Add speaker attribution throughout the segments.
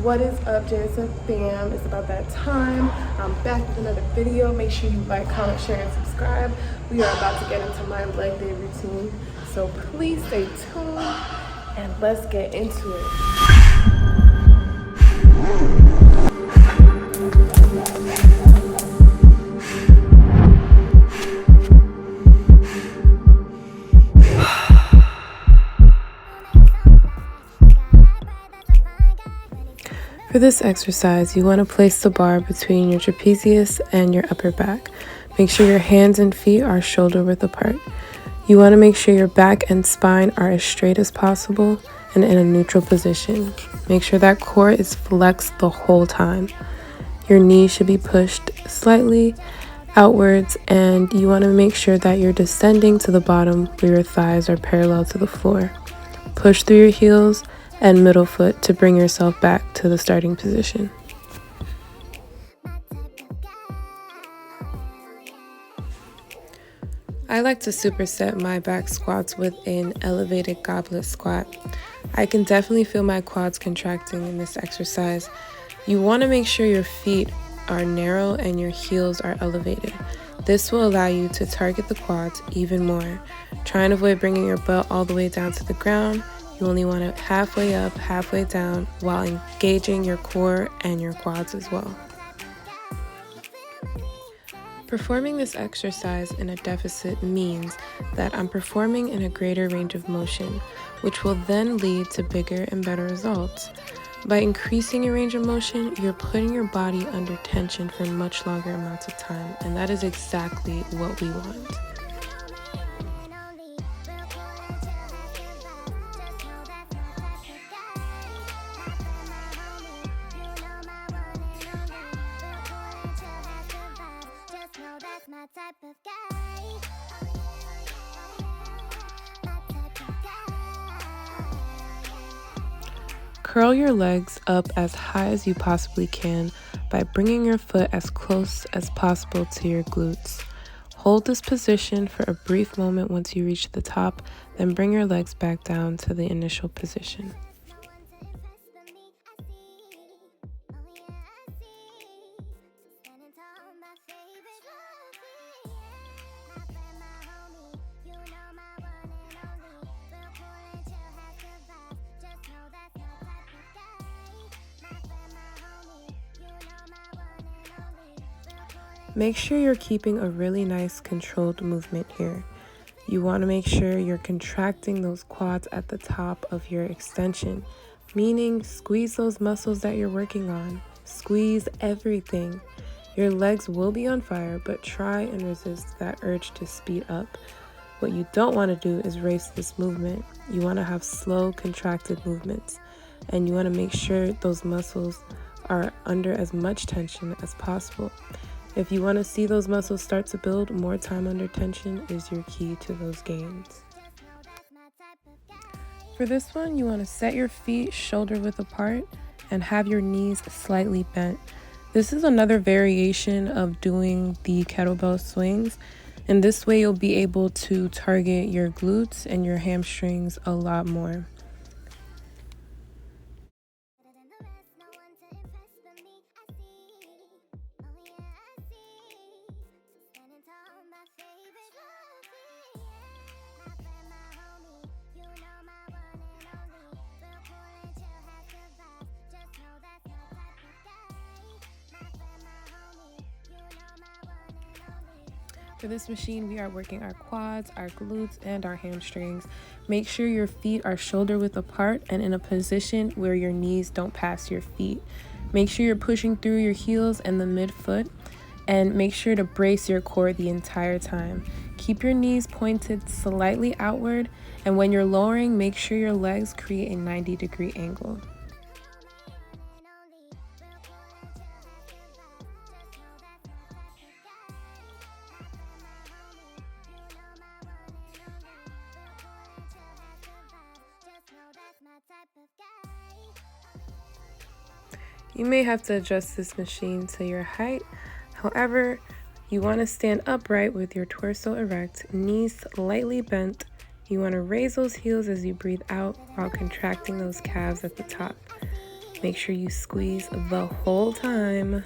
Speaker 1: What is up, JSF fam? It's about that time. I'm back with another video. Make sure you like, comment, share, and subscribe. We are about to get into my leg day routine, so please stay tuned and let's get into it. For this exercise, you want to place the bar between your trapezius and your upper back. Make sure your hands and feet are shoulder width apart. You want to make sure your back and spine are as straight as possible and in a neutral position. Make sure that core is flexed the whole time. Your knees should be pushed slightly outwards, and you want to make sure that you're descending to the bottom where your thighs are parallel to the floor. Push through your heels and middle foot to bring yourself back to the starting position. I like to superset my back squats with an elevated goblet squat. I can definitely feel my quads contracting in this exercise. You want to make sure your feet are narrow and your heels are elevated. This will allow you to target the quads even more. Try and avoid bringing your butt all the way down to the ground. You only want it halfway up, halfway down, while engaging your core and your quads as well. Performing this exercise in a deficit means that I'm performing in a greater range of motion, which will then lead to bigger and better results. By increasing your range of motion, you're putting your body under tension for much longer amounts of time, and that is exactly what we want. Curl your legs up as high as you possibly can by bringing your foot as close as possible to your glutes. Hold this position for a brief moment once you reach the top, then bring your legs back down to the initial position. Make sure you're keeping a really nice controlled movement here. You want to make sure you're contracting those quads at the top of your extension, meaning squeeze those muscles that you're working on. Squeeze everything. Your legs will be on fire, but try and resist that urge to speed up. What you don't want to do is race this movement. You want to have slow, contracted movements, and you want to make sure those muscles are under as much tension as possible. If you want to see those muscles start to build, more time under tension is your key to those gains. For this one, you want to set your feet shoulder width apart and have your knees slightly bent. This is another variation of doing the kettlebell swings, and this way you'll be able to target your glutes and your hamstrings a lot more. For this machine, we are working our quads, our glutes, and our hamstrings. Make sure your feet are shoulder width apart and in a position where your knees don't pass your feet. Make sure you're pushing through your heels and the midfoot, and make sure to brace your core the entire time. Keep your knees pointed slightly outward, and when you're lowering, make sure your legs create a 90-degree angle. You may have to adjust this machine to your height. However, you want to stand upright with your torso erect, knees slightly bent. You want to raise those heels as you breathe out while contracting those calves at the top. Make sure you squeeze the whole time.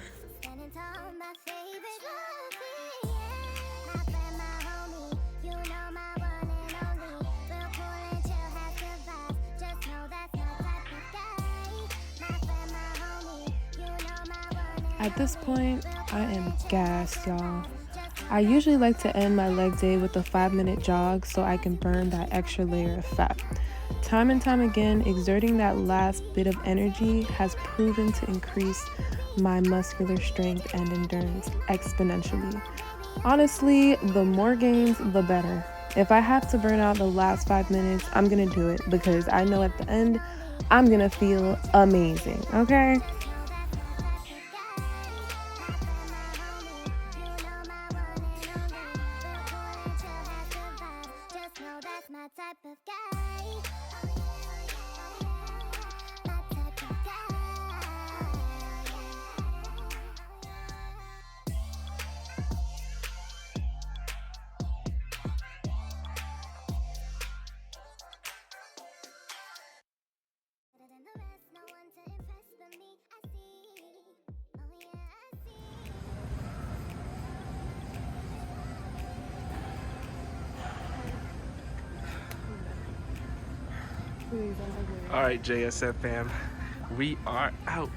Speaker 1: At this point, I am gassed, y'all. I usually like to end my leg day with a 5-minute jog so I can burn that extra layer of fat. Time and time again, exerting that last bit of energy has proven to increase my muscular strength and endurance exponentially. Honestly, the more gains, the better. If I have to burn out the last 5 minutes, I'm gonna do it because I know at the end, I'm gonna feel amazing, okay?
Speaker 2: All right, JSF fam, we are out.